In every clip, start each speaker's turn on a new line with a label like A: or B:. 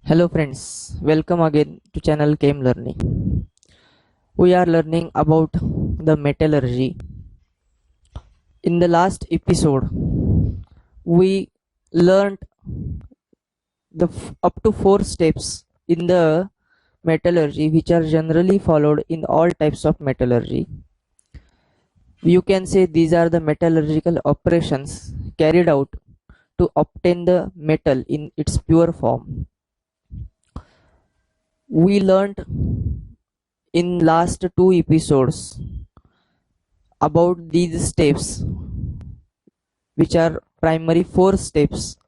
A: Hello friends, welcome again to channel Chem Learning. We are learning about the metallurgy. In the last episode, we learned up to 4 steps in the metallurgy which are generally followed in all types of metallurgy. You can say these are the metallurgical operations carried out to obtain the metal in its pure form. We learned in last 2 episodes about these steps, which are primary 4 steps.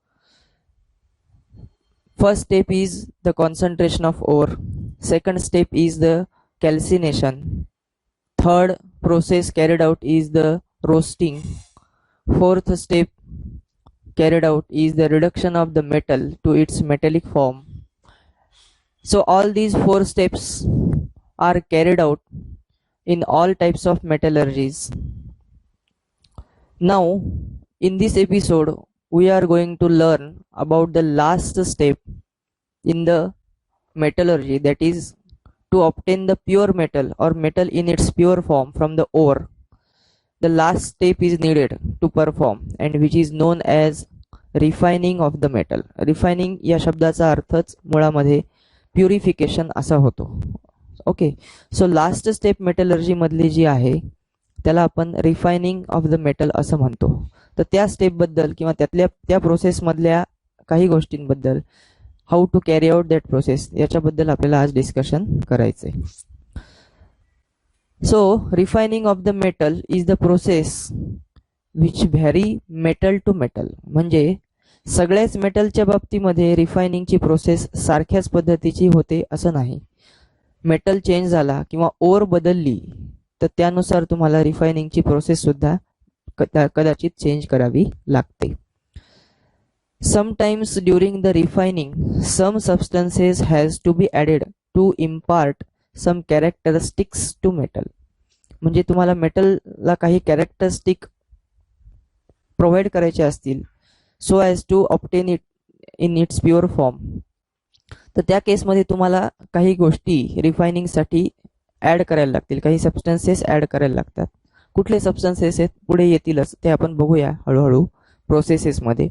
A: First step is the concentration of ore. Second step is the calcination. Third process carried out is the roasting. Fourth step carried out is the reduction of the metal to its metallic form. So all these 4 steps are carried out in all types of metallurgies. Now, in this episode, we are going to learn about the last step in the metallurgy, that is to obtain the pure metal or metal in its pure form from the ore. The last step is needed to perform and which is known as refining of the metal. Refining या शब्दाचा अर्थच मुळामध्ये purification असा होतो. Okay, so last step metallurgy मधली जी आहे त्याला आपण रिफायनिंग ऑफ द मेटल असं म्हणतो. तर त्या स्टेपबद्दल किंवा त्या प्रोसेसमधल्या काही गोष्टींबद्दल, how to carry out that process, याच्याबद्दल आपल्याला आज डिस्कशन करायचंय. So refining of the metal is the process which vary metal to metal. म्हणजे सगळ्याच मेटलच्या बाबतीमध्ये रिफायनिंगची प्रोसेस सारख्याच पद्धतीची होते असं नाही. मेटल चेंज झाला किंवा ओर बदलली तर त्यानुसार तुम्हाला रिफायनिंगची प्रोसेस सुद्धा कदाचित चेंज करावी लागते. Sometimes during the refining, some substances has to be added to impart some characteristics to metal. म्हणजे तुम्हाला मेटलला काही कॅरेक्टरिस्टिक प्रोव्हाइड करायचे असतील so as to obtain it in its pure form. तर त्या केसमध्ये तुम्हाला काही गोष्टी रिफायनिंगसाठी ॲड करायला लागतील, काही सबस्टन्सेस ॲड करायला लागतात. कुठले सबस्टन्सेस आहेत पुढे येतीलच, ते आपण बघूया हळूहळू प्रोसेसेसमध्ये.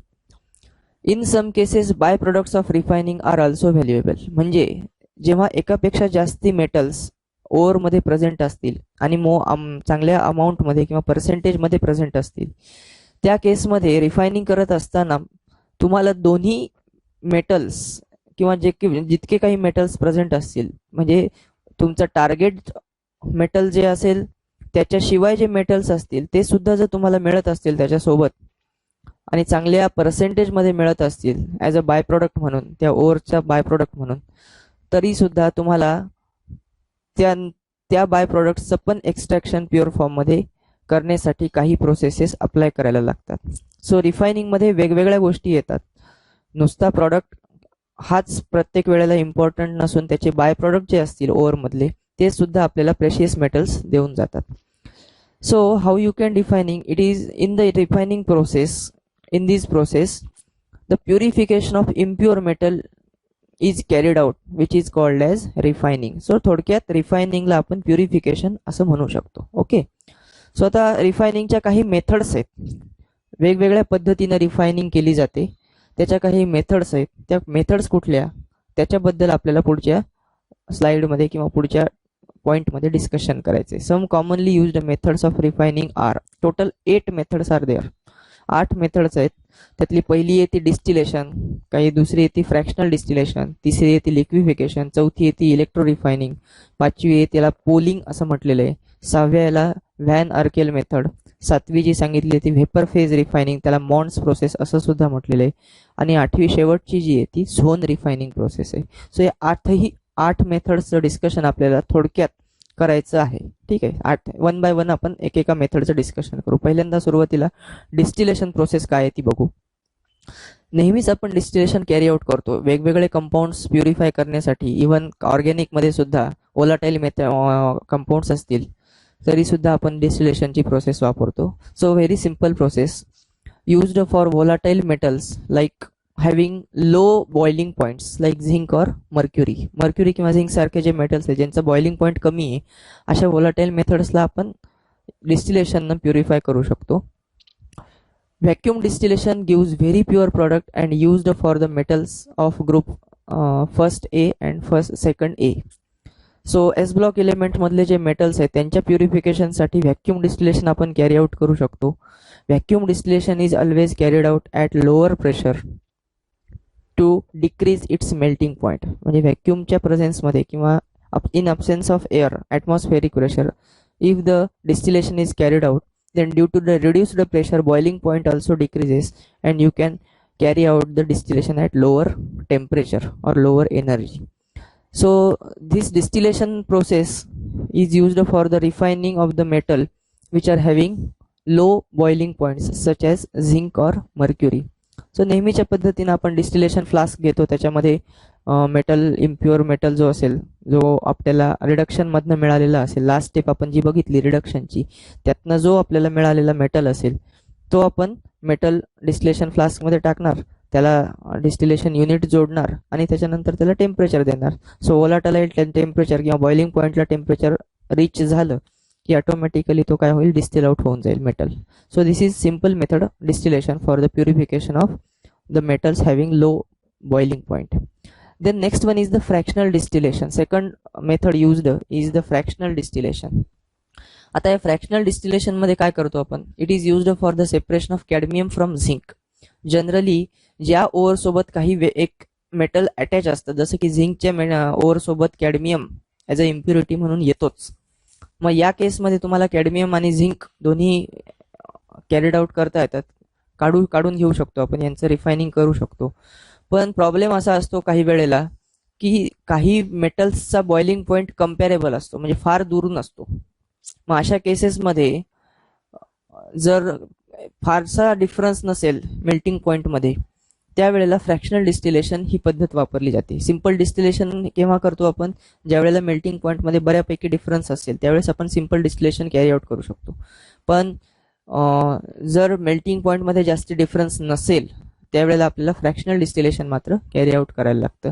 A: In some cases by products of refining are also valuable. म्हणजे जेव्हा एकापेक्षा जास्ती मेटल्स ओरमध्ये प्रेझेंट असतील आणि चांगल्या अमाऊंटमध्ये किंवा पर्सेंटेजमध्ये प्रेझेंट असतील, त्या केसमध्ये रिफायनिंग करत असताना तुम्हाला दोन्ही मेटल्स किंवा जितके काही मेटल्स प्रेझेंट असतील, म्हणजे तुमचं टार्गेट मेटल जे असेल त्याच्याशिवाय जे मेटल्स असतील ते सुद्धा जर तुम्हाला मिळत असतील त्याच्यासोबत आणि चांगल्या पर्सेंटेजमध्ये मिळत असतील ॲज अ बाय प्रोडक्ट म्हणून, त्या ओरच्या बाय प्रोडक्ट म्हणून, तरी सुद्धा तुम्हाला त्या बाय प्रोडक्टचं पण एक्स्ट्रॅक्शन प्युअर फॉर्ममध्ये करण्यासाठी काही प्रोसेसेस अप्लाय करायला लागतात. सो रिफायनिंगमध्ये वेगवेगळ्या गोष्टी येतात. नुसता प्रॉडक्ट हाच प्रत्येक वेळेला इम्पॉर्टंट नसून त्याचे बाय प्रोडक्ट जे असतील ओरमधले ते सुद्धा आपल्याला प्रेशियस मेटल्स देऊन जातात. So how you can refining it is in the refining process. In this process, the purification of impure metal is carried out, which is called as refining. So थोडक्यात रिफायनिंगला आपण purification असं म्हणू शकतो. Okay, so आता रिफायनिंगच्या काही methods आहेत. वेगवेगळ्या पद्धतीने रिफायनिंग केली जाते, त्याच्या काही मेथड्स आहेत. त्या मेथड्स कुठल्या त्याच्याबद्दल आपल्याला पुढच्या स्लाइडमध्ये किंवा पुढच्या पॉइंटमध्ये डिस्कशन करायचे. Some commonly used methods of refining are, total 8 methods are there. 8 methods आहेत. त्यातली पहिली येते डिस्टिलेशन, काही दुसरी येते फ्रॅक्शनल डिस्टिलेशन, तिसरी येते लिक्विफिकेशन, चौथी येते इलेक्ट्रो रिफायनिंग, पाचवी येते त्याला पोलिंग असं म्हटलेलं आहे, सहाव्या याला व्हॅन आर्केल मेथड, सातवी जी सांगितली ती व्हेपर फेज रिफायनिंग, त्याला मॉन्ड्स प्रोसेस असं सुद्धा म्हटलेलं आहे, आणि आठवी शेवटची जी आहे ती झोन रिफायनिंग प्रोसेस आहे. सो या 8 मेथड्सचं डिस्कशन आपल्याला थोडक्यात करायचं आहे. ठीक आहे, 1 बाय 1 आपण एकेका मेथडचं डिस्कशन करू. पहिल्यांदा सुरुवातीला डिस्टिलेशन प्रोसेस काय आहे ती बघू. नेहमीच आपण डिस्टिलेशन कॅरी आउट करतो वेगवेगळे कंपाऊंड्स प्युरिफाय करण्यासाठी. इव्हन ऑर्गॅनिकमध्ये सुद्धा ओलाटाईल कंपाऊंड्स असतील तरी सुद्धा आपण डिस्टिलेशनची प्रोसेस वापरतो. So very simple process used for volatile metals like having low boiling points like zinc और मर्क्युरी किंवा झिंक सारखे जे मेटल्स आहेत ज्यांचं बॉइलिंग पॉइंट कमी आहे, अशा व्होलाटाईल मेथड्सला आपण डिस्टिलेशननं प्युरिफाय करू शकतो. Vacuum distillation gives very pure product and used for the metals of group first A and second A. So S block element मधले जे मेटल्स आहेत त्यांच्या प्युरिफिकेशनसाठी व्हॅक्यूम डिस्टिलेशन आपण कॅरी आउट करू शकतो. Vacuum distillation is always carried out at lower pressure to decrease its melting point. म्हणजे व्हॅक्यूमच्या प्रेझेन्समध्ये किंवा in absence of air atmospheric pressure, if the distillation is carried out, then due to the reduced pressure boiling point also decreases and you can carry out the distillation at lower temperature or lower energy. So this distillation process is used for the refining of the metal which are having low boiling points such as zinc or mercury. So नेहमीच्या पद्धतीने आपण distillation flask घेतो, त्याच्यामध्ये metal impure metal जो असेल जो आपल्याला रिडक्शनमधनं मिळालेला असेल, लास्ट स्टेप आपण जी बघितली रिडक्शनची, त्यातनं जो आपल्याला मिळालेला मेटल असेल तो आपण मेटल डिस्टिलेशन फ्लास्कमध्ये टाकणार, त्याला डिस्टिलेशन युनिट जोडणार आणि त्याच्यानंतर त्याला टेम्परेचर देणार. सो व्होलाटाईल टेम्परेचर किंवा बॉइलिंग पॉईंटला टेम्परेचर रीच झालं की ऑटोमॅटिकली तो काय होईल, डिस्टिल आउट होऊन जाईल metal. So this is simple method distillation for the purification of the metals having low boiling point. Then next one is the fractional distillation. Second method used is the fractional distillation. आता या fractional distillation मध्ये काय करतो आपण, it is used for the separation of cadmium from zinc. Generally ज्या over सोबत काही एक मेटल अटॅच असतं, जसं की झिंकच्या ओव्हर सोबत कॅडमियम ॲज अ इम्प्युरिटी म्हणून येतोच. मग या केसमध्ये तुम्हाला कॅडमियम आणि झिंक दोन्ही कॅरीड आउट करता येतात, काढून घेऊ शकतो आपण, यांचं रिफायनिंग करू शकतो. पण प्रॉब्लेम असा असतो काही वेळेला की काही मेटल्सचा बॉइलिंग पॉइंट कम्पॅरेबल असतो, म्हणजे फार दुरून असतो. मग अशा केसेसमध्ये जर फारसा डिफरन्स नसेल मेल्टिंग पॉइंटमध्ये, त्यावेळेला फ्रॅक्शनल डिस्टिलेशन ही पद्धत वापरली जाते. सिंपल डिस्टिलेशन केव्हा करतो आपण, ज्या वेळेला मेल्टिंग पॉइंटमध्ये बऱ्यापैकी डिफरन्स असेल त्यावेळेस आपण सिंपल डिस्टिलेशन कॅरी आउट करू शकतो. पण जर मेल्टिंग पॉइंटमध्ये जास्त डिफरन्स नसेल त्यावेळेला आपल्याला फ्रॅक्शनल डिस्टिलेशन मात्र कॅरी आउट करायला लागतं.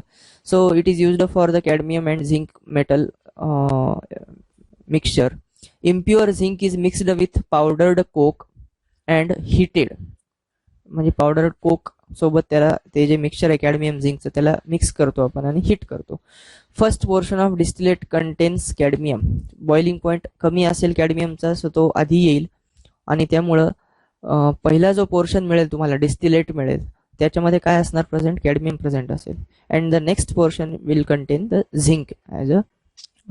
A: So it is used for the cadmium and zinc metal mixture. Impure zinc is mixed with powdered coke and heated. म्हणजे पावडर्ड कोक सोबत त्याला ते जे मिक्सचर आहे कॅडमियम झिंकचं त्याला मिक्स करतो आपण आणि हिट करतो. First portion of distillate contains cadmium. Boiling point कमी असेल कॅडमियमचा सो तो आधी येईल आणि त्यामुळं पहिला जो पोर्शन मिळेल तुम्हाला डिस्टिलेट मिळेल त्याच्यामध्ये काय असणार, प्रेझेंट कॅडमियम प्रेझेंट असेल. And the next portion will contain the zinc as a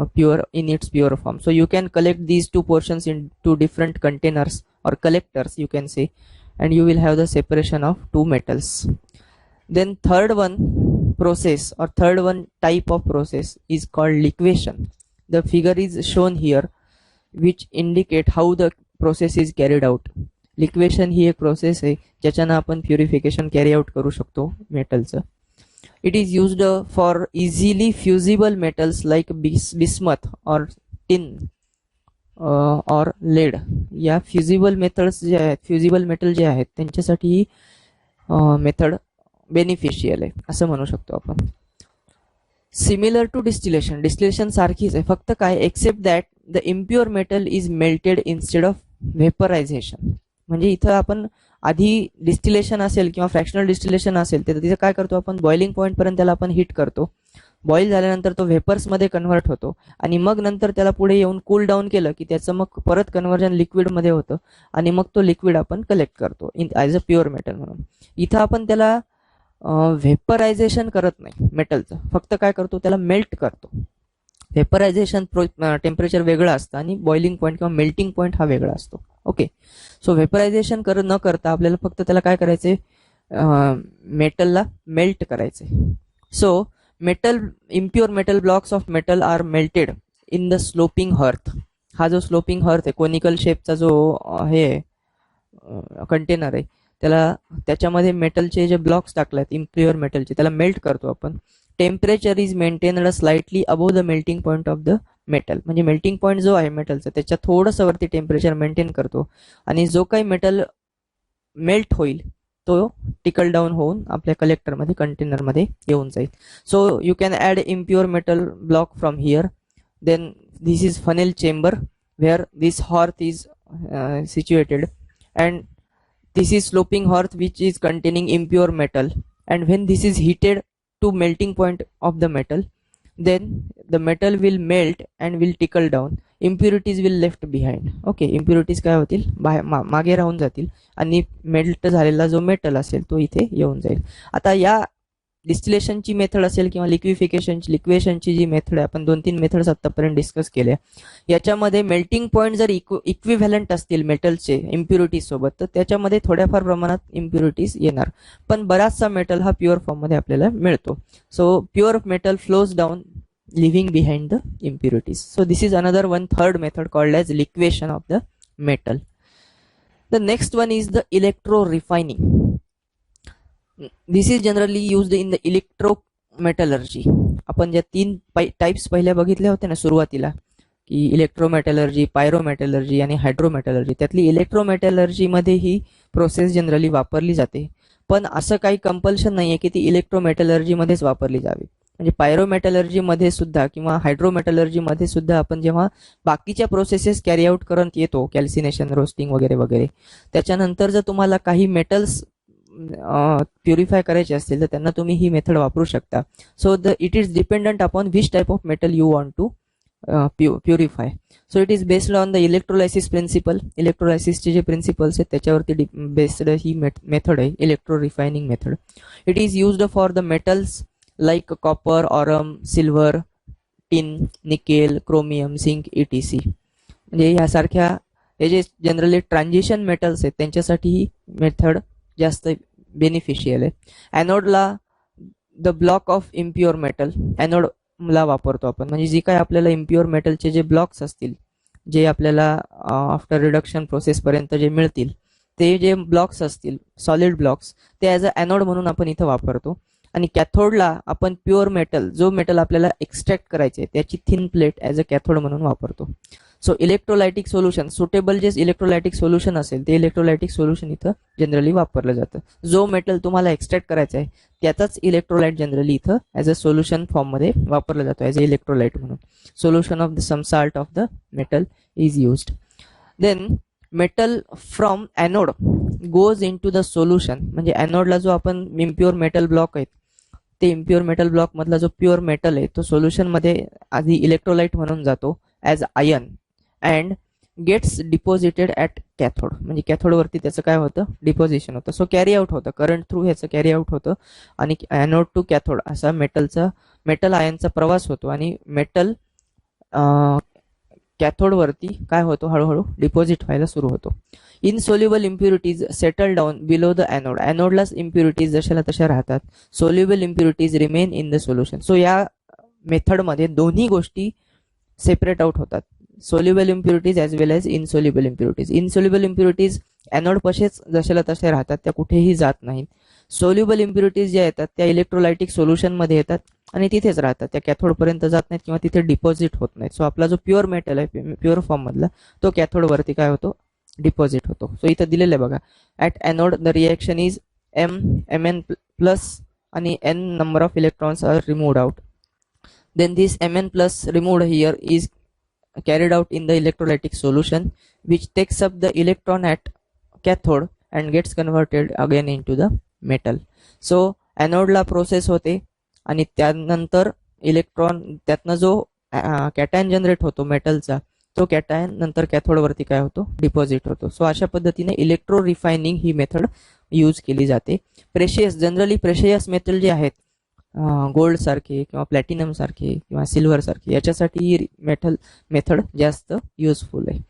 A: pure in its pure form. So you can collect these two portions in two different containers or collectors you can say, and you will have the separation of two metals. Then third one process or third one type of process is called liquation. The figure is shown here which indicate how the process is carried out. Liquation ही एक process आहे ज्याच्यानं आपण purification carry out करू शकतो मेटलचं. It is used for easily fusible metals like bismuth और tin और lead. या फ्युजिबल मेथड्स जे आहेत, फ्युजिबल मेटल जे आहेत त्यांच्यासाठी ही मेथड बेनिफिशियल आहे असं म्हणू शकतो आपण. सिमिलर टू डिस्टिलेशन, डिस्टिलेशन सारखीच आहे, फक्त काय except that the impure metal is melted instead of vaporization. म्हणजे इथं आपण आधी डिस्टिलेशन असेल किंवा फ्रॅक्शनल डिस्टिलेशन असेल तर तिथं काय करतो आपण, बॉइलिंग पॉईंट पर्यंत त्याला आपण हीट करतो. बॉईल झाल्यानंतर तो व्हेपर्समध्ये कन्व्हर्ट होतो आणि मग नंतर त्याला पुढे येऊन कूल डाऊन केलं की त्याचं मग परत कन्व्हर्जन लिक्विडमध्ये होतं आणि मग तो लिक्विड आपण कलेक्ट करतो ॲज अ प्युअर मेटल म्हणून. इथं आपण त्याला व्हेपरायझेशन करत नाही मेटलचं, फक्त काय करतो त्याला मेल्ट करतो. व्हेपरायझेशन टेम्परेचर वेगळं असतं आणि बॉइलिंग पॉईंट किंवा मेल्टिंग पॉईंट हा वेगळा असतो. ओके, सो व्हेपरायझेशन न करता आपल्याला फक्त त्याला काय करायचंय, मेटलला मेल्ट करायचंय. So metal impure metal blocks of metal are melted in the sloping hearth. हा जो स्लोपिंग हर्थ आहे, कोनिकल शेपचा जो हे कंटेनर आहे, त्याच्यामध्ये मेटलचे जे ब्लॉक्स टाकलेत इम्प्युअर मेटलचे त्याला मेल्ट करतो आपण. Temperature is maintained slightly above the melting point of the metal. म्हणजे मेल्टिंग पॉईंट जो आहे मेटलचा त्याच्या थोडंसं वरती टेम्परेचर मेंटेन करतो आणि जो काही मेटल मेल्ट होईल तो टिकल डाऊन होऊन आपल्या कलेक्टरमध्ये कंटेनरमध्ये येऊन जाईल. So you can add impure metal block from here. Then this is funnel chamber where this hearth is situated, and this is sloping hearth which is containing impure metal, and when this is heated to melting point of the metal, then the metal will melt and will trickle down. Impurities will left behind. Okay, impurities काय होतील, मागे राहून जातील आणि melt झालेला जो metal असेल तो इथे येऊन जाईल. आता या डिस्टिलेशनची मेथड असेल किंवा लिक्वेशनची जी मेथड आहे, आपण 2-3 मेथड्स आतापर्यंत डिस्कस केल्या. याच्यामध्ये मेल्टिंग पॉईंट जर इक्विव्हॅलंट असतील मेटलचे इम्प्युरिटीज सोबत, तर त्याच्यामध्ये थोड्याफार प्रमाणात इम्प्युरिटीज येणार, पण बराचसा मेटल हा प्युअर फॉर्म मध्ये आपल्याला मिळतो. So pure metal flows down leaving behind the impurities. So this is another one third method called as liquation of the metal. The next one is the electro refining. This is generally used in the electrometallurgy. आपण ज्या 3 types पहिल्या बघितल्या होत्या ना सुरुवातीला, की electrometallurgy, pyrometallurgy आणि हायड्रोमेटलर्जी, त्यातली इलेक्ट्रोमेटलर्जी मध्ये ही प्रोसेस जनरली वापरली जाते. पण असं काही कंपल्शन नाहीये की ती इलेक्ट्रोमेटलर्जी मध्येच वापरली जावी. म्हणजे पायरोमेटलर्जी मध्ये सुद्धा किंवा हायड्रोमेटलर्जी मध्ये सुद्धा आपण जेव्हा बाकीच्या प्रोसेसेस कॅरी आउट करत येतो, कॅल्सिनेशन, रोस्टिंग वगैरे वगैरे, त्याच्यानंतर जर तुम्हाला काही मेटल्स प्युरिफाय करायचे असतील तर त्यांना तुम्ही ही मेथड वापरू शकता. So it is dependent upon which type of metal you want to purify. So it is based on the electrolysis principle. इलेक्ट्रोलायसिसचे जे प्रिन्सिपल्स आहेत त्याच्यावरती बेस्ड ही मेथड आहे, electro refining method. It is used for the metals like copper, aurum, silver, tin, nickel, chromium, zinc, ETC. म्हणजे ह्यासारख्या हे जे जनरली ट्रान्झिशन मेटल्स आहेत त्यांच्यासाठी ही मेथड जास्त बेनिफिशियल आहे. ॲनोडला the block of impure metal, ॲनोडला वापरतो आपण. म्हणजे जी काय आपल्याला इम्प्युअर मेटलचे जे ब्लॉक्स असतील, जे आपल्याला आफ्टर रिडक्शन प्रोसेस पर्यंत जे मिळतील, ते जे ब्लॉक्स असतील, सॉलिड ब्लॉक्स, ते ॲज अ ॲनोड म्हणून आपण इथं वापरतो. आणि कॅथोडला आपण प्युअर मेटल, जो मेटल आपल्याला एक्स्ट्रॅक्ट करायचे त्याची thin plate as a cathode म्हणून वापरतो. सो इलेक्ट्रोलायटिक सोल्युशन, सुटेबल जे इलेक्ट्रोलायटिक सोल्युशन असेल ते इलेक्ट्रोलायटिक सोल्युशन इथं जनरली वापरलं जातं. जो मेटल तुम्हाला एक्स्ट्रॅक्ट करायचा आहे त्याचाच इलेक्ट्रोलाइट जनरली इथं ॲज अ सोल्युशन फॉर्ममध्ये वापरलं जातो, ॲज अ इलेक्ट्रोलाइट म्हणून. Solution of the some salt of the metal is used. Then metal from anode goes into the solution. म्हणजे ॲनोडला जो आपण इम्प्युअर मेटल ब्लॉक आहेत, ते इम्प्युअर मेटल ब्लॉक मधला जो प्युअर मेटल आहे तो सोल्युशन मध्ये आधी इलेक्ट्रोलाइट म्हणून जातो as ion and gets deposited at cathode. म्हणजे कॅथोडवरती त्याचं काय होतं, डिपॉझिशन होतं. सो कॅरी आउट होतं, करंट थ्रू ह्याचं कॅरी आउट होतं आणि ॲनोड टू कॅथोड असा मेटल आयनचा प्रवास होतो आणि मेटल कॅथोडवरती काय होतो, हळूहळू डिपॉझिट व्हायला सुरू होतो. Insoluble impurities settle down below the anode. ॲनोडलाच इम्प्युरिटीज जशाला तशा राहतात. Soluble impurities remain in the solution. So या मेथडमध्ये दोन्ही गोष्टी सेपरेट आउट होतात, soluble impurities as well as insoluble impurities. Insoluble impurities anode पशेच जशाला तशा राहतात, त्या कुठेही जात नाहीत. सोल्युबल इम्प्युरिटीज ज्या येतात त्या इलेक्ट्रोलायटिक सोल्युशनमध्ये येतात आणि तिथेच राहतात, त्या कॅथोडपर्यंत जात नाहीत किंवा तिथे डिपॉझिट होत नाहीत. सो आपला जो प्युअर मेटल आहे प्युअर फॉर्म मधला तो कॅथोडवरती काय होतो, डिपॉझिट होतो. सो इथं दिलेलं आहे बघा, at anode the reaction is Mn plus आणि n number of electrons are removed out. Then this Mn plus removed here is carried out in the electrolytic solution which takes up the electron at cathode and gets converted again into the metal. So anode ला process होते आणि त्यानंतर electron त्यातनं जो cation generate होतो मेटलचा, तो cation नंतर कॅथोड वरती काय होतो, डिपॉझिट होतो. सो अशा पद्धतीने इलेक्ट्रो रिफायनिंग ही मेथड यूज केली जाते. प्रेशियस, जनरली प्रेशियस मेटल जे आहेत, गोल्ड सारखे किंवा प्लॅटिनम सारखे किंवा सिल्वर सारखे, याच्यासाठी ही मेथड जास्त युजफुल आहे.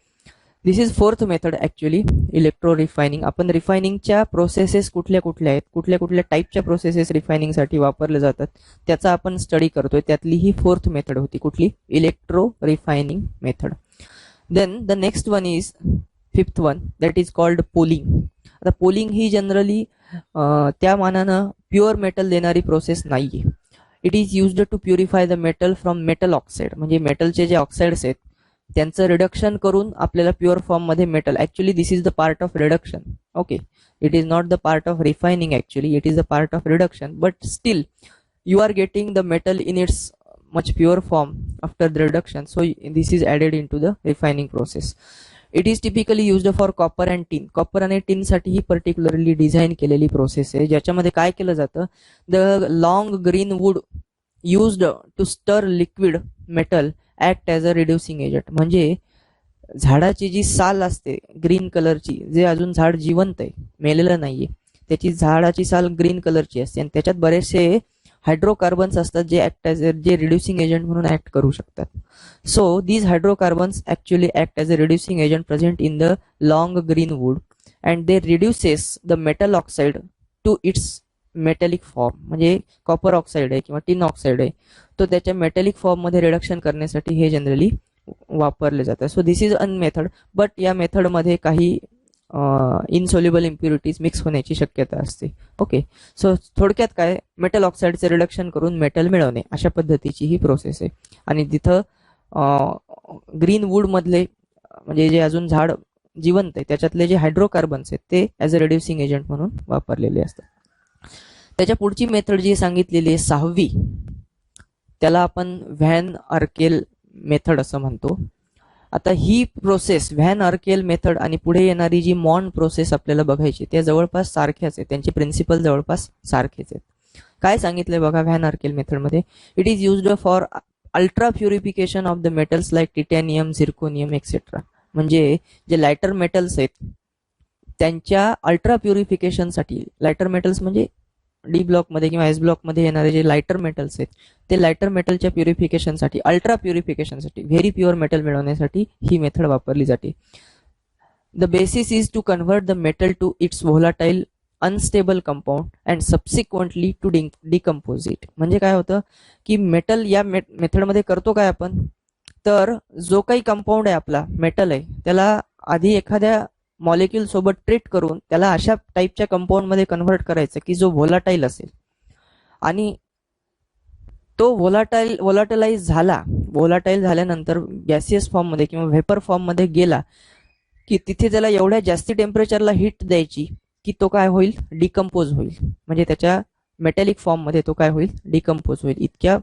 A: This is fourth method actually, electro refining. आपण रिफायनिंगच्या प्रोसेसेस कुठल्या कुठल्या आहेत, कुठल्या कुठल्या टाईपच्या प्रोसेसेस रिफायनिंगसाठी वापरले जातात त्याचा आपण स्टडी करतोय. त्यातली ही फोर्थ मेथड होती, कुठली, electro refining method. Then the next one is fifth one, that is called poling. आता पोलिंग ही जनरली त्या मानानं प्युअर मेटल देणारी प्रोसेस नाहीये. It is used to purify the metal from metal oxide. म्हणजे मेटलचे जे ऑक्साइड्स आहेत त्यांचं रिडक्शन करून आपल्याला प्युअर फॉर्म मध्ये metal, actually this is the part of reduction. Okay, it is not the part of refining, actually it is the part of reduction, but still you are getting the metal in its much pure form after the reduction, so this is added into the refining process. It is typically used for copper and tin. Copper आणि tin साठी ही particularly design केलेली process आहे, ज्याच्यामध्ये काय केलं जातं, the long green wood used to stir liquid metal act as a reducing agent. म्हणजे झाडाची जी साल असते ग्रीन कलरची, जे अजून झाड जिवंत आहे, मेलेलं नाहीये, त्याची झाडाची साल ग्रीन कलरची असते आणि त्याच्यात बरेचसे हायड्रोकार्बन्स असतात जे ऍक्ट ॲज जे रिड्युसिंग एजंट म्हणून ऍक्ट करू शकतात. So these hydrocarbons actually act as a reducing agent present in the long green wood and they reduces the metal oxide to its metallic form. म्हणजे copper oxide आहे किंवा tin oxide आहे, तो त्याच्या metallic form मध्ये reduction करण्यासाठी हे generally वापरले जातात. So this is an method, but या मेथडमध्ये काही इनसोल्युबल इम्प्युरिटीज मिक्स होण्याची शक्यता असते. ओके, सो थोडक्यात काय, मेटल ऑक्साईडचे रिडक्शन करून मेटल मिळवणे अशा पद्धतीची ही प्रोसेस आहे. आणि तिथं ग्रीन वूड मधले म्हणजे जे अजून झाड जिवंत आहे त्याच्यातले जे हायड्रोकार्बन्स आहेत ते ॲज अ रिड्युसिंग एजंट म्हणून वापरलेले असतात. त्याच्या पुढची मेथड जी सांगितलेली आहे 6वी, त्याला आपण व्हॅन आर्केल मेथड असं म्हणतो. आता ही प्रोसेस व्हॅन आर्केल मेथड आणि पुढे येणारी जी मॉन प्रोसेस आपल्याला बघायची त्या जवळपास सारख्याच आहेत, त्यांचे प्रिन्सिपल जवळपास सारखेच आहेत. काय सांगितलंय बघा व्हॅन आर्केल मेथडमध्ये, it is used for ultra purification of the metals like titanium, zirconium etcetera. म्हणजे जे लायटर मेटल्स आहेत त्यांच्या अल्ट्रा प्युरिफिकेशनसाठी, लायटर मेटल्स म्हणजे डी ब्लॉक मध्ये किंवा एस ब्लॉक मध्ये येणारे जे लायटर मेटल्स आहेत ते लायटर मेटलच्या प्युरिफिकेशनसाठी, अल्ट्रा प्युरिफिकेशनसाठी, व्हेरी प्युअर मेटल मिळवण्यासाठी ही मेथड वापरली जाते. The basis is to convert the metal to its volatile unstable compound and subsequently to decompose it. म्हणजे काय होतं की मेटल या मेथडमध्ये करतो काय आपण, तर जो काही कंपाऊंड आहे आपला मेटल आहे त्याला आधी एखाद्या मॉलिक्यूल सोबत ट्रीट करून त्याला अशा टाईपच्या कंपाऊंड मध्ये कन्व्हर्ट करायचं की जो व्होलाटाईल असेल, आणि तो व्होलाटाईलाइज झाला, व्होलाटाईल झाल्यानंतर गॅसियस फॉर्म मध्ये किंवा व्हेपर फॉर्म मध्ये गेला की तिथे त्याला एवढ्या जास्ती टेम्परेचरला हीट द्यायची की तो काय होईल, डिकम्पोज होईल. म्हणजे त्याच्या मेटॅलिक फॉर्म मध्ये तो काय होईल, डिकम्पोज होईल. इतक्या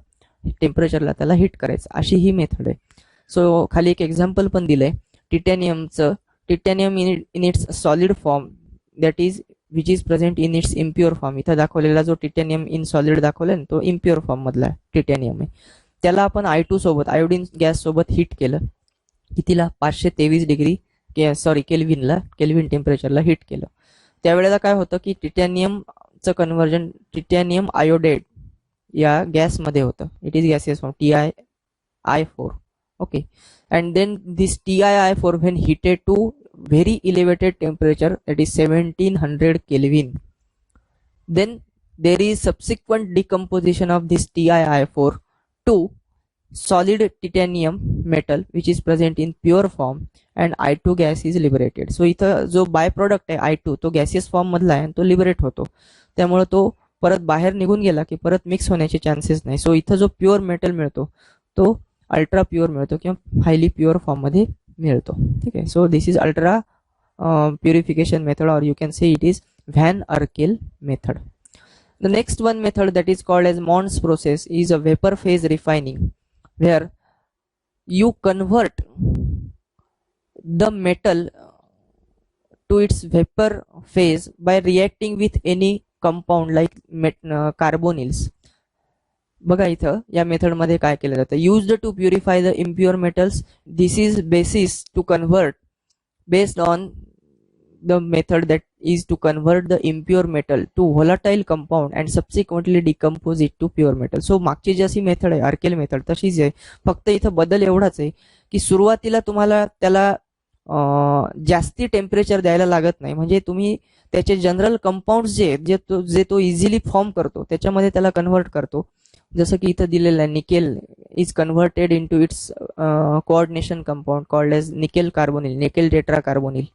A: टेम्परेचरला त्याला हीट करायचं, अशी ही मेथड आहे. सो खाली एक एक्झाम्पल पण दिलंय टिटॅनियमचं. Titanium in its solid form that is which is present in its impure form. इथं दाखवलेला जो टिटॅनियम इन सॉलिड दाखवलाय ना तो इम्प्युअर फॉर्म मधला टिटॅनियम आहे. त्याला आपण I2 सोबत, आयोडीन गॅस सोबत हीट केलं, कितीला, 523 डिग्री केल्विनला, केल्विन टेम्परेचरला हीट केलं. त्यावेळेला काय होतं की टिटॅनियमचं कन्व्हर्जन टिटॅनियम आयोडेड या गॅसमध्ये होतं. It is gaseous form TiI4. Okay, and then this TiI4 when heated to very elevated temperature that is 1700 Kelvin, then there is subsequent decomposition of this TiI4 to solid titanium metal which is present in pure form and I2 gas is liberated. So इथं जो by product आहे I2 तो gaseous form मधला आहे आणि तो liberate होतो, त्यामुळे तो परत बाहेर निघून गेला की परत मिक्स होण्याचे चान्सेस नाही. सो इथं जो प्युअर मेटल मिळतो तो अल्ट्रा प्युअर मिळतो किंवा हायली प्युअर फॉर्म मध्ये मिळतो. ठीक आहे, so this is ultra purification method और you can say it is van Arkel method. The next one method that is called as Mons process is a vapor phase refining where you convert the metal to its vapor phase by reacting with any compound like carbonyls. बघा इथं या method मध्ये काय केलं जातं, used to purify the impure metals. This is basis to convert based on the method that is to convert the impure metal to volatile compound and subsequently decompose it to pure metal. So मागची जशी method आहे आर्केल method तशीच आहे, फक्त इथं बदल एवढाच आहे की सुरुवातीला तुम्हाला त्याला जास्ती टेम्परेचर द्यायला लागत नाही. म्हणजे तुम्ही त्याचे जनरल कंपाऊंड जे तो इझिली फॉर्म करतो त्याच्यामध्ये त्याला कन्व्हर्ट करतो. जसं की इथं दिलेलं आहे nickel is converted into its coordination compound called as nickel carbonyl, nickel tetracarbonyl.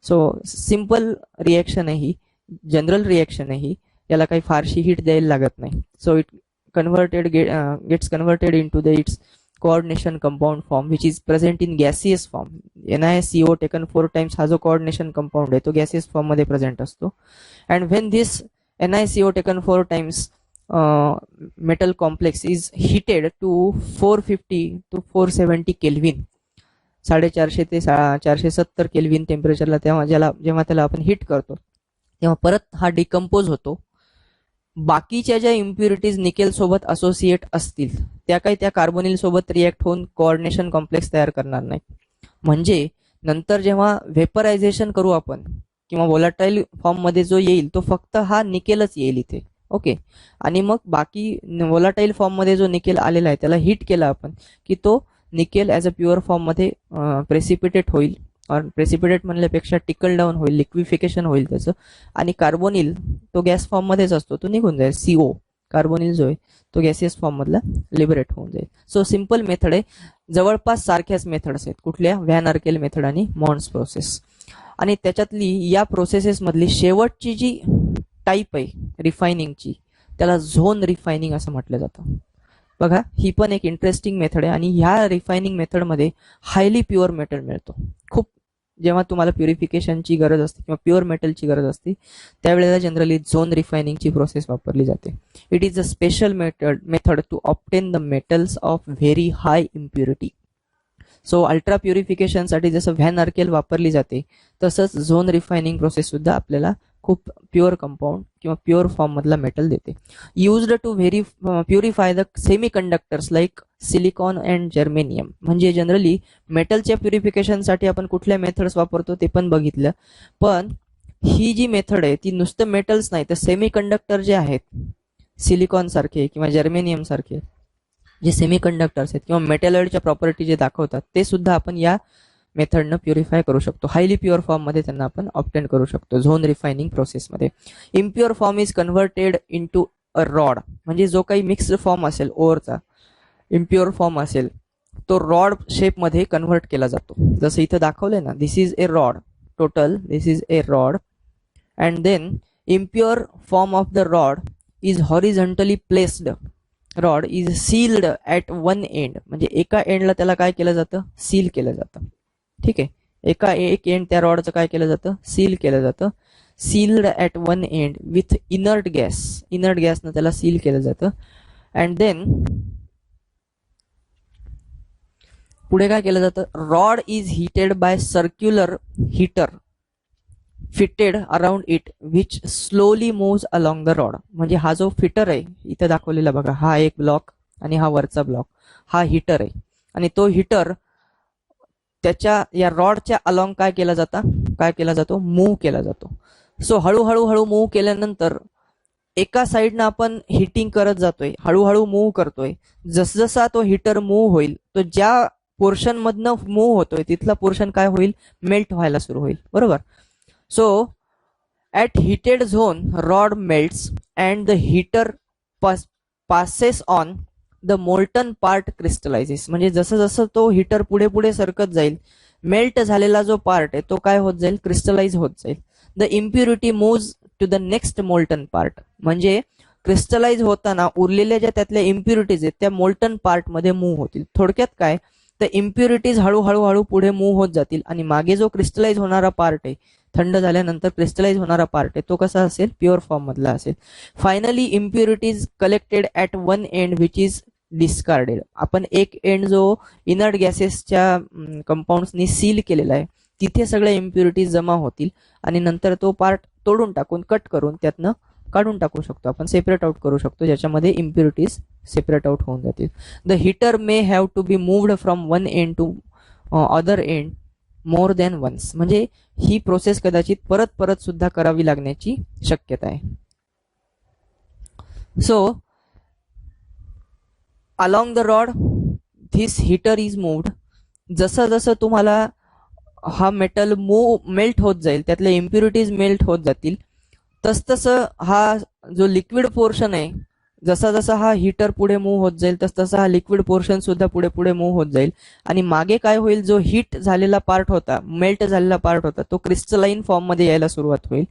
A: So simple reaction आहे ही, जनरल रिएक्शन आहे ही, याला काही फारशी हीट द्यायला लागत नाही. So it converted gets converted into the its coordination compound form which is present in gaseous form. NiCO taken 4 times हा जो coordination compound आहे तो gaseous form मध्ये present असतो. And when this NiCO taken 4 times metal complex is heated to 450 to 470 Kelvin, 450 ते 470 kelvin टेम्परेचरला जेव्हा त्याला आपण हिट करतो तेव्हा परत हा डिकम्पोज होतो. बाकीच्या ज्या इम्प्युरिटीज निकेल सोबत असोसिएट असतील त्या काही त्या कार्बोनिल सोबत रिएक्ट होऊन कोऑर्डिनेशन कॉम्प्लेक्स तयार करणार नाही. म्हणजे नंतर जेव्हा व्हेपरायझेशन करू आपण किंवा व्होलाटाईल फॉर्म मध्ये जो येईल तो फक्त हा निकेलच येईल इथे. ओके. आणि मग बाकी व्होलाटाईल फॉर्म मध्ये जो निकेल आलेला आहे त्याला हिट केला आपण की तो nickel as a pure form मध्ये प्रेसिपिटेट होईल. प्रेसिपिटेट म्हणल्यापेक्षा टिकल डाऊन होईल, लिक्विफिकेशन होईल त्याचं. आणि कार्बोनिल तो गॅस फॉर्म मध्येच असतो, तो निघून जाईल. CO कार्बोनिल जो आहे तो गॅसियस फॉर्म मधला लिबरेट होऊन जाईल. सो सिंपल मेथड आहे. जवळपास सारख्याच मेथड्स आहेत. कुठल्या? व्हॅन आर्केल मेथड आणि मॉन्स प्रोसेस. आणि त्याच्यातली या प्रोसेसेस मधली शेवटची जी टाईप आहे रिफायनिंगची त्याला झोन रिफायनिंग असं म्हटलं जातं. बघा, ही पण एक इंटरेस्टिंग मेथड आहे. आणि ह्या रिफायनिंग मेथडमध्ये हायली प्युअर मेटल मिळतो. खूप जेव्हा तुम्हाला प्युरिफिकेशनची गरज असते किंवा प्युअर मेटलची गरज असते त्यावेळेला जनरली झोन रिफायनिंगची प्रोसेस वापरली जाते. It is a special method to obtain the metals of very high impurity. So ultra प्युरिफिकेशनसाठी जसं व्हॅन आर्केल वापरली जाते तसंच झोन रिफायनिंग प्रोसेस सुद्धा आपल्याला खूप प्युअर कंपाऊंड किंवा प्युअर फॉर्म मधला मेटल देते. Used to purify the semiconductors like silicon and germanium. म्हणजे जनरली मेटलच्या प्युरिफिकेशनसाठी आपण कुठल्या मेथड्स वापरतो ते पण बघितलं. पण ही जी मेथड आहे ती नुसतं मेटल्स नाही तर सेमी कंडक्टर जे आहेत सिलिकॉन सारखे किंवा जर्मेनियम सारखे जे सेमी कंडक्टर्स आहेत किंवा मेटॅलॉइडच्या प्रॉपर्टी जे दाखवतात ते सुद्धा आपण या मेथडनं प्युरिफाय करू शकतो. हायली प्युअर फॉर्म मध्ये त्यांना आपण ऑब्टेन करू शकतो झोन रिफायनिंग प्रोसेसमध्ये. Impure form is converted into a rod. म्हणजे जो काही मिक्स्ड फॉर्म असेल ओरचा इम्प्युअर फॉर्म असेल तो रॉड शेप मध्ये कन्व्हर्ट केला जातो. जसं इथं दाखवलंय ना, this is a rod. Total this is a rod. And then impure form of the rod is horizontally placed. Rod is sealed at one end. म्हणजे एका एंडला त्याला काय केलं जातं? सील केलं जातं. ठीक आहे. एक एंड त्या रॉडचं काय केलं जातं? सील केलं जातं. Sealed at one end with inert gas. Inert गॅसनं त्याला सील केलं जातं. अँड देन पुढे काय केलं जातं? Rod is heated by circular heater fitted around it which slowly moves along the rod. म्हणजे हा जो फिटर आहे इथं दाखवलेला बघा, हा एक ब्लॉक आणि हा वरचा ब्लॉक, हा हीटर आहे. आणि तो हीटर त्याच्या या रॉडच्या अलॉंग काय केला जातो? मूव्ह केला जातो. सो हळूहळू मूव्ह केल्यानंतर एका साईडनं आपण हिटिंग करत जातोय, हळूहळू मूव्ह करतोय. जसजसा तो हीटर मूव्ह होईल तो ज्या पोर्शन मधनं मूव्ह होतोय तिथला पोर्शन काय होईल? मेल्ट व्हायला सुरू होईल. बरोबर. So at heated zone rod melts and the heater passes on the molten part crystallizes. म्हणजे जसं जसं तो हीटर पुढे पुढे सरकत जाईल मेल्ट झालेला जो पार्ट आहे तो काय होत जाईल? क्रिस्टलाइज होत जाईल. The impurity moves to the next molten part. म्हणजे क्रिस्टलाइज होताना उरलेल्या ज्या त्यातल्या इम्प्युरिटीज आहेत त्या मोल्टन पार्ट मध्ये मूव्ह होतील. थोडक्यात काय, तर इम्प्युरिटीज हळूहळू पुढे मूव्ह होत जातील आणि मागे जो क्रिस्टलाइज होणारा पार्ट आहे, थंड झाल्यानंतर क्रिस्टलाइज होणारा पार्ट आहे तो कसा असेल? प्युअर फॉर्म मधला असेल. Finally impurities collected at one and which is discarded. आपण एक एंड जो इनर्ट गॅसेसच्या कंपाऊंड्सनी सील केलेला आहे तिथे सगळ्या इम्प्युरिटीज जमा होतील आणि नंतर तो पार्ट तोडून टाकून कट करून त्यातनं काढून टाकू शकतो आपण, सेपरेट आउट करू शकतो, ज्याच्यामध्ये इम्प्युरिटीज सेपरेट आउट होऊन जातील. The heater may have to be moved from one end to other end more than once. म्हणजे ही प्रोसेस कदाचित परत परत सुद्धा करावी लागण्याची शक्यता आहे. So along the rod this heater is moved. जसं जसं तुम्हाला हा मेटल मेल्ट होत जाईल त्यातल्या इम्प्युरिटीज मेल्ट होत जातील तसतसं हा जो लिक्विड पोर्शन आहे जसा जसा हा हीटर पुढे मूव्ह होत जाईल तसतसा हा लिक्विड पोर्शन सुद्धा पुढे पुढे मूव्ह होत जाईल आणि मागे काय होईल, जो हीट झालेला पार्ट होता, मेल्ट झालेला पार्ट होता तो क्रिस्टलाइन फॉर्म मध्ये यायला सुरुवात होईल.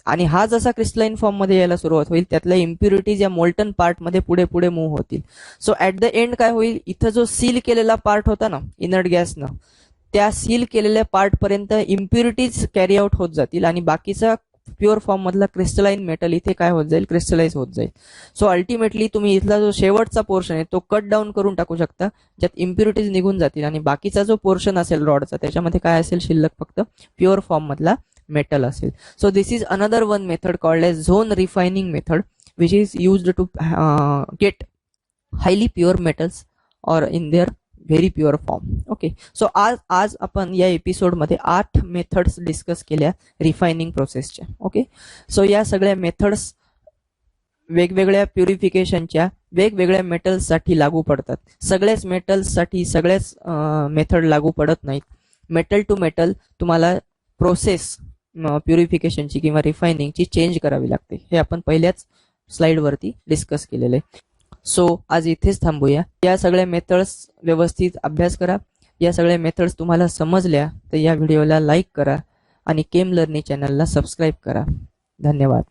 A: आणि हा जसा क्रिस्टलाइन फॉर्म मध्ये यायला सुरुवात होईल त्यातल्या इम्प्युरिटीज या मोल्टन पार्ट मध्ये पुढे पुढे मूव्ह होतील. सो ऍट द एंड काय होईल, इथं जो सील केलेला पार्ट होता ना इनर्ट गॅसनं, त्या सील केलेल्या पार्ट पर्यंत इम्प्युरिटीज कॅरी आउट होत जातील आणि बाकीचा प्युअर फॉर्म मधला क्रिस्टलाइन मेटल इथे काय होत जाईल, क्रिस्टलाइज होत जाईल. सो अल्टिमेटली तुम्ही इथला जो शेवटचा पोर्शन आहे तो कट डाऊन करून टाकू शकता, ज्यात इम्प्युरिटीज निघून जातील आणि बाकीचा जो पोर्शन असेल रॉडचा त्याच्यामध्ये काय असेल शिल्लक, फक्त प्युअर फॉर्म मधला मेटल असेल. So this is another one method called as zone refining method, which is used to get highly pure metals or in their very pure form. Okay, so आज आपण या एपिसोड मध्ये 8 methods discuss केल्या refining प्रोसेसच्या. Okay, so या सगळ्या methods वेगवेगळ्या प्युरिफिकेशनच्या वेगवेगळ्या मेटल्स साठी लागू पडतात. सगळ्याच मेटल्स साठी सगळ्याच मेथड लागू पडत नाहीत. मेटल टू मेटल तुम्हाला प्रोसेस प्युरिफिकेशनची किंवा रिफायनिंगची चेंज करावी लागते. हे आपण पहिल्याच स्लाइड वरती डिस्कस केलेलं आहे. सो आज इथेच थांबूया. या सगळ्या मेथड्स व्यवस्थित अभ्यास करा. या सगळ्या मेथड्स तुम्हाला समजल्या तर या व्हिडिओला लाईक करा आणि केम लर्निंग चॅनलला सबस्क्राईब करा. धन्यवाद.